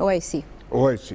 OIC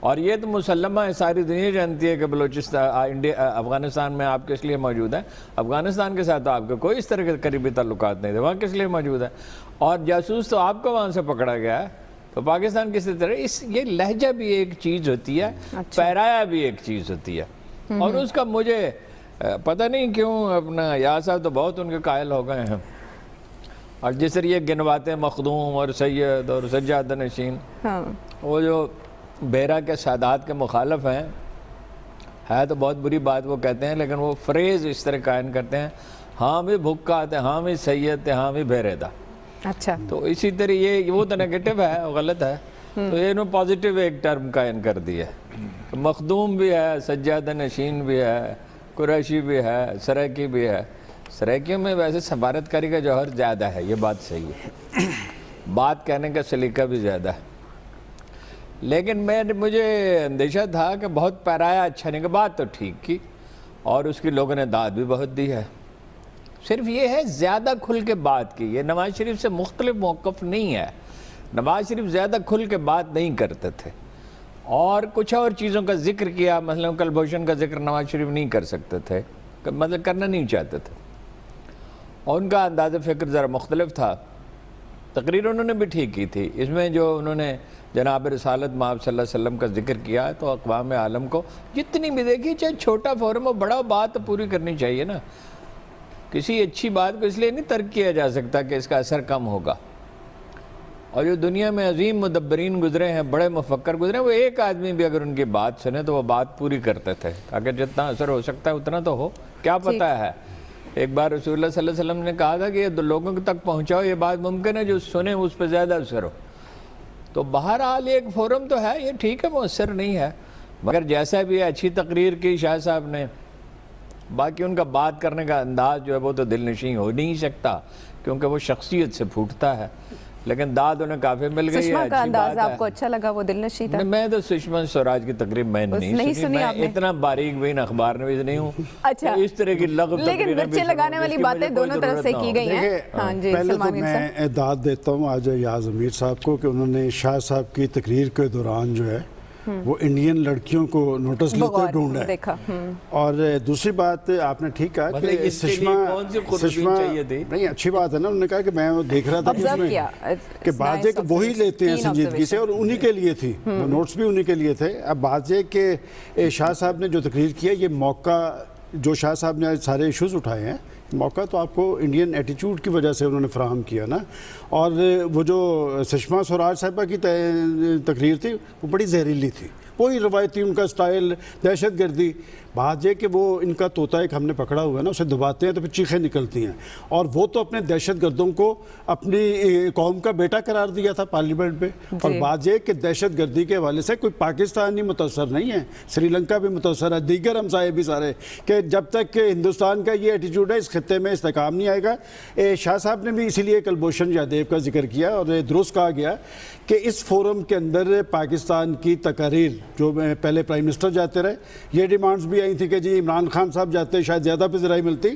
اور یہ تو مسلمہ ہے، ساری دنیا جانتی ہے کہ بلوچستان افغانستان میں آپ کس لیے موجود ہیں. افغانستان کے ساتھ تو آپ کے کوئی اس طرح کے قریبی تعلقات نہیں تھے، وہاں کس لیے موجود ہے. اور جاسوس تو آپ کو وہاں سے پکڑا گیا ہے، تو پاکستان کسی طرح یہ لہجہ بھی ایک چیز ہوتی ہے، پیرایا بھی ایک چیز ہوتی ہے. اور اس کا مجھے پتہ نہیں کیوں اپنا یا صاحب تو بہت ان کے قائل ہو گئے ہیں، اور جس طرح یہ گنواتے ہیں مخدوم اور سید اور سجادہ نشین، وہ جو بیرا کے سادات کے مخالف ہیں، ہے تو بہت بری بات وہ کہتے ہیں، لیکن وہ فریز اس طرح قائم کرتے ہیں، ہاں بھی بھکا تھے، ہاں بھی سید تھے، ہاں بھی بیرے تھا. اچھا، تو اسی طرح یہ وہ تو نیگیٹو ہے، غلط ہے. تو یہ انہوں پازیٹیو ایک ٹرم قائم کر دی ہے. مخدوم بھی ہے، سجادہ نشین بھی ہے، قریشی بھی ہے، سریکی بھی ہے. سریکیوں میں ویسے سفارتکاری کا جوہر زیادہ ہے، یہ بات صحیح ہے، بات کہنے کا سلیقہ بھی زیادہ ہے. لیکن مجھے اندیشہ تھا کہ بہت پیرایا اچھا نہیں، کہ بات تو ٹھیک کی اور اس کی لوگوں نے داد بھی بہت دی ہے. صرف یہ ہے زیادہ کھل کے بات کی. یہ نواز شریف سے مختلف موقف نہیں ہے. نواز شریف زیادہ کھل کے بات نہیں کرتے تھے اور کچھ اور چیزوں کا ذکر کیا، مثلا کلبھوشن کا ذکر نواز شریف نہیں کر سکتے تھے، مطلب کرنا نہیں چاہتے تھے، اور ان کا انداز فکر ذرا مختلف تھا. تقریر انہوں نے بھی ٹھیک کی تھی. اس میں جو انہوں نے جناب رسالت مآب صلی اللہ علیہ وسلم کا ذکر کیا تو اقوام عالم کو جتنی بھی دیکھی، چاہے چھوٹا فورم ہو بڑا بات تو پوری کرنی چاہیے نا. کسی اچھی بات کو اس لیے نہیں ترک کیا جا سکتا کہ اس کا اثر کم ہوگا. اور جو دنیا میں عظیم مدبرین گزرے ہیں، بڑے مفکر گزرے ہیں، وہ ایک آدمی بھی اگر ان کی بات سنے تو وہ بات پوری کرتے تھے، تاکہ جتنا اثر ہو سکتا ہے اتنا تو ہو. کیا پتہ ہے، ایک بار رسول اللہ صلی اللہ علیہ وسلم نے کہا تھا کہ یہ لوگوں تک پہنچاؤ، یہ بات ممکن ہے جو سنیں اس پہ زیادہ اثر ہو. تو بہرحال ایک فورم تو ہے، یہ ٹھیک ہے، مؤثر نہیں ہے، مگر جیسا بھی ہے اچھی تقریر کی شاہ صاحب نے. باقی ان کا بات کرنے کا انداز جو ہے وہ تو دل نشین ہو نہیں سکتا، کیونکہ وہ شخصیت سے پھوٹتا ہے. لیکن داد انہیں کافی مل گئی ہے، سشما کا اچھی بات انداز ہے. آپ کو اچھا لگا، وہ دل نشیں تھا؟ میں تو سشما سوراج کی تقریب میں نہیں سنی. میں اتنا باریک بین اخبار نویس نہیں ہوں. اچھا، اس طرح کی لغو لیکن مرچیں لگانے والی باتیں دونوں طرف سے کی گئی ہیں. ہاں جی، پہلے تو میں داد دیتا ہوں آج یاز امیر صاحب کو کہ انہوں نے شاہ صاحب کی تقریر کے دوران جو ہے وہ انڈین لڑکیوں کو نوٹس لیتے ڈھونڈا ہے. اور دوسری بات آپ نے ٹھیک کہا کہ سشما نہیں، اچھی بات ہے نا. انہوں نے کہا کہ میں دیکھ رہا تھا کہ بات ایک وہی لیتے ہیں سنجیدگی سے، اور انہی کے لیے تھی، نوٹس بھی انہی کے لیے تھے. اب بات یہ کہ شاہ صاحب نے جو تقریر کیا، یہ موقع جو شاہ صاحب نے سارے ایشوز اٹھائے ہیں، موقع تو آپ کو انڈین ایٹیچیوڈ کی وجہ سے انہوں نے فراہم کیا نا. اور وہ جو سشما سوراج صاحبہ کی تقریر تھی وہ بڑی زہریلی تھی، وہی روایتی ان کا سٹائل، دہشت گردی. بات یہ کہ وہ ان کا طوطا ایک ہم نے پکڑا ہوا ہے نا، اسے دباتے ہیں تو پھر چیخیں نکلتی ہیں. اور وہ تو اپنے دہشت گردوں کو اپنی قوم کا بیٹا قرار دیا تھا پارلیمنٹ میں. اور بات یہ کہ دہشت گردی کے حوالے سے کوئی پاکستان ہی متاثر نہیں ہے، سری لنکا بھی متاثر ہے، دیگر ہمسائے بھی سارے، کہ جب تک کہ ہندوستان کا یہ ایٹیچیوڈ ہے اس خطے میں استحکام نہیں آئے گا. شاہ صاحب نے بھی اسی لیے کلبھوشن یادیو کا ذکر کیا، اور درست کہا گیا کہ اس فورم کے اندر پاکستان کی تقاریر جو پہلے پرائم منسٹر جاتے رہے، یہ ڈیمانڈز بھی آئی تھی کہ جی عمران خان صاحب جاتے شاید زیادہ پہ ذرائع ملتی،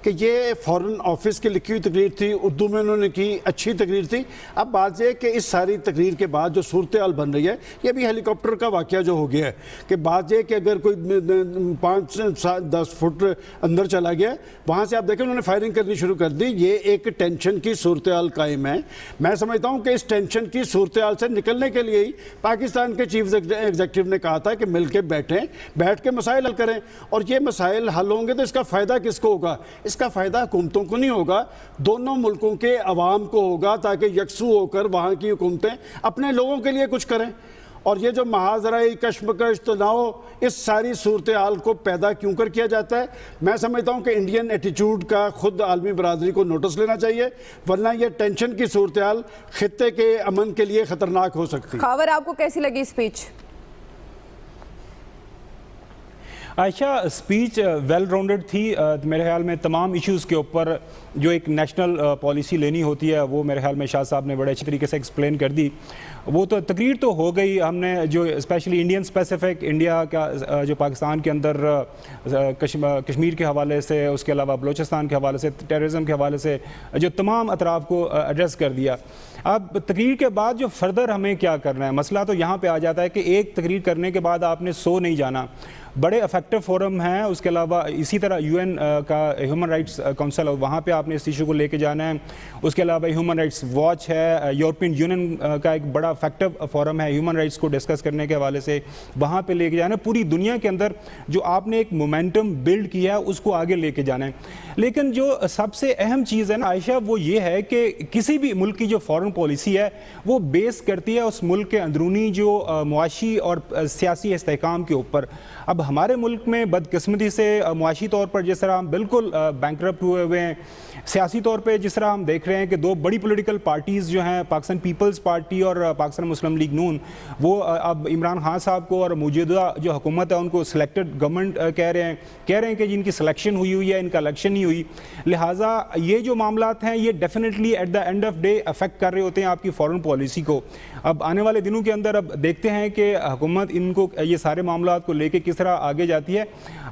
کہ یہ فورن آفس کی لکھی ہوئی تقریر تھی، اردو میں انہوں نے کی، اچھی تقریر تھی. اب بات یہ کہ اس ساری تقریر کے بعد جو صورتحال بن رہی ہے، یہ بھی ہیلی کاپٹر کا واقعہ جو ہو گیا ہے، کہ بات یہ کہ اگر کوئی 5-10 فٹ اندر چلا گیا، وہاں سے آپ دیکھیں انہوں نے فائرنگ کرنی شروع کر دی. یہ ایک ٹینشن کی صورتحال قائم ہے. میں سمجھتا ہوں کہ اس ٹینشن کی صورتحال سے نکلنے کے لیے ہی پاکستان کے چیف ایگزیکٹو نے کہا تھا کہ مل کے بیٹھ کے مسائل حل کریں. اور یہ مسائل حل ہوں گے تو اس کا فائدہ کس کو ہوگا؟ اس کا فائدہ حکومتوں کو نہیں ہوگا، دونوں ملکوں کے عوام کو ہوگا، تاکہ یکسو ہو کر وہاں کی حکومتیں اپنے لوگوں کے لیے کچھ کریں. اور یہ جو محاذرائی کشمکش تناؤ اس ساری صورتحال کو پیدا کیوں کر کیا جاتا ہے؟ میں سمجھتا ہوں کہ انڈین ایٹیچیوڈ کا خود عالمی برادری کو نوٹس لینا چاہیے، ورنہ یہ ٹینشن کی صورتحال خطے کے امن کے لیے خطرناک ہو سکتی ہے. خاور آپ کو کیسی لگی اسپیچ؟ عائشہ اسپیچ ویل راؤنڈڈ تھی. میرے خیال میں تمام ایشوز کے اوپر جو ایک نیشنل پالیسی لینی ہوتی ہے وہ میرے خیال میں شاہ صاحب نے بڑے اچھی طریقے سے ایکسپلین کر دی. وہ تو تقریر تو ہو گئی. ہم نے جو اسپیشلی انڈین اسپیسیفک انڈیا کا جو پاکستان کے اندر کشمیر کے حوالے سے, اس کے علاوہ بلوچستان کے حوالے سے, ٹیررزم کے حوالے سے جو تمام اطراف کو ایڈریس کر دیا. اب تقریر کے بعد جو فردر ہمیں کیا کرنا ہے, مسئلہ تو یہاں پہ آ جاتا ہے کہ ایک تقریر کرنے کے بعد آپ نے سو نہیں جانا. بڑے افیکٹو فورم ہیں, اس کے علاوہ اسی طرح یو این کا ہیومن رائٹس کونسل ہے, وہاں پہ آپ نے اس ایشو کو لے کے جانا ہے. اس کے علاوہ ہیومن رائٹس واچ ہے, یورپین یونین کا ایک بڑا افیکٹو فورم ہے ہیومن رائٹس کو ڈسکس کرنے کے حوالے سے, وہاں پہ لے کے جانا ہے. پوری دنیا کے اندر جو آپ نے ایک مومنٹم بلڈ کیا ہے اس کو آگے لے کے جانا ہے. لیکن جو سب سے اہم چیز ہے نا عائشہ, وہ یہ ہے کہ کسی بھی ملک کی جو فارن پالیسی ہے وہ بیس کرتی ہے اس ملک کے اندرونی جو معاشی اور سیاسی استحکام کے اوپر. اب ہمارے ملک میں بدقسمتی سے معاشی طور پر جس طرح ہم بالکل بینکرپٹ ہوئے ہیں, سیاسی طور پہ جس طرح ہم دیکھ رہے ہیں کہ دو بڑی پولیٹیکل پارٹیز جو ہیں پاکستان پیپلز پارٹی اور پاکستان مسلم لیگ نون, وہ اب عمران خان صاحب کو اور موجودہ جو حکومت ہے ان کو سلیکٹڈ گورنمنٹ کہہ رہے ہیں کہ جن کی سلیکشن ہوئی ہے, ان کا الیکشن نہیں ہوئی. لہٰذا یہ جو معاملات ہیں یہ definitely at the end of day affect کر رہے ہوتے ہیں آپ کی فارن پالیسی کو. اب آنے والے دنوں کے اندر اب دیکھتے ہیں کہ حکومت ان کو یہ سارے معاملات کو لے کے کس طرح آگے جاتی ہے.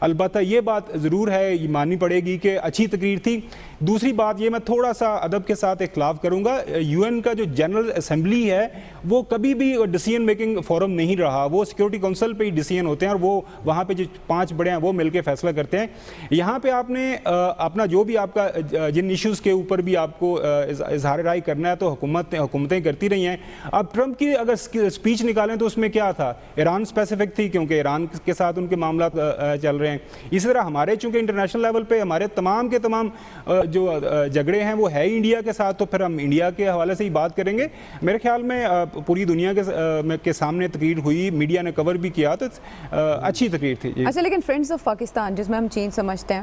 البتہ یہ بات ضرور ہے, یہ ماننی پڑے گی کہ اچھی تقریر تھی. دوسری بات یہ میں تھوڑا سا ادب کے ساتھ اختلاف کروں گا, یو این کا جو جنرل اسمبلی ہے وہ کبھی بھی ڈیسیژن میکنگ فورم نہیں رہا, وہ سیکورٹی کونسل پہ ہی ڈیسیژن ہوتے ہیں اور وہ وہاں پہ جو 5 بڑے ہیں وہ مل کے فیصلہ کرتے ہیں. یہاں پہ آپ نے اپنا جو بھی آپ کا جن ایشوز کے اوپر بھی آپ کو اظہار رائے کرنا ہے تو حکومتیں کرتی رہی ہیں. اب ٹرمپ کی اگر اسپیچ نکالیں تو اس میں کیا تھا, ایران اسپیسیفک تھی کیونکہ ایران کے ساتھ ان کے معاملات چل رہے ہیں. اسی طرح ہمارے چونکہ انٹرنیشنل لیول پہ ہمارے تمام کے تمام جو جھگڑے ہیں وہ ہے انڈیا کے ساتھ, تو پھر ہم انڈیا کے حوالے سے ہی بات کریں گے. میرے خیال میں پوری دنیا کے سامنے تقریر ہوئی, میڈیا نے کور بھی کیا, تو اچھی تقریر تھی. اچھا, لیکن فرینڈز آف پاکستان جس میں ہم چین سمجھتے ہیں,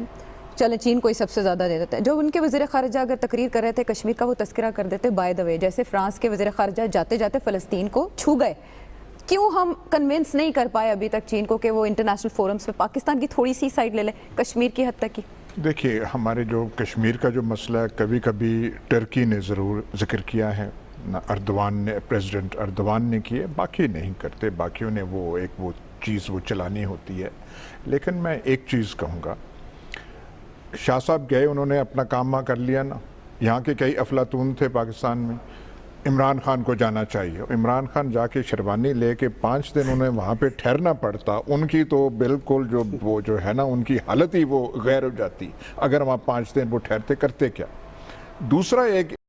چلیں چین کو ہی سب سے زیادہ دے دیتے ہیں, جو ان کے وزیر خارجہ اگر تقریر کر رہے تھے کشمیر کا وہ تذکرہ کر دیتے بائی دا وے, جیسے فرانس کے وزیر خارجہ جاتے جاتے فلسطین کو چھو گئے. کیوں ہم کنونس نہیں کر پائے ابھی تک چین کو کہ وہ انٹرنیشنل فورمز پہ پاکستان کی تھوڑی سی سائڈ لے لیں کشمیر کی حد تک کی؟ دیکھیے, ہمارے جو کشمیر کا جو مسئلہ ہے کبھی کبھی ٹرکی نے ضرور ذکر کیا ہے, پریزیڈنٹ اردوان نے کیے, باقی نہیں کرتے, باقیوں نے وہ چیز وہ چلانی ہوتی ہے. لیکن میں ایک چیز کہوں گا, شاہ صاحب گئے, انہوں نے اپنا کام کر لیا نا. یہاں کے کئی افلاطون تھے پاکستان میں, عمران خان کو جانا چاہیے. عمران خان جا کے شیروانی لے کے 5 دن انہیں وہاں پہ ٹھہرنا پڑتا. ان کی تو بالکل وہ جو ہے نا ان کی حالت ہی وہ غیر ہو جاتی اگر وہاں 5 دن وہ ٹھہرتے. کرتے کیا؟ دوسرا ایک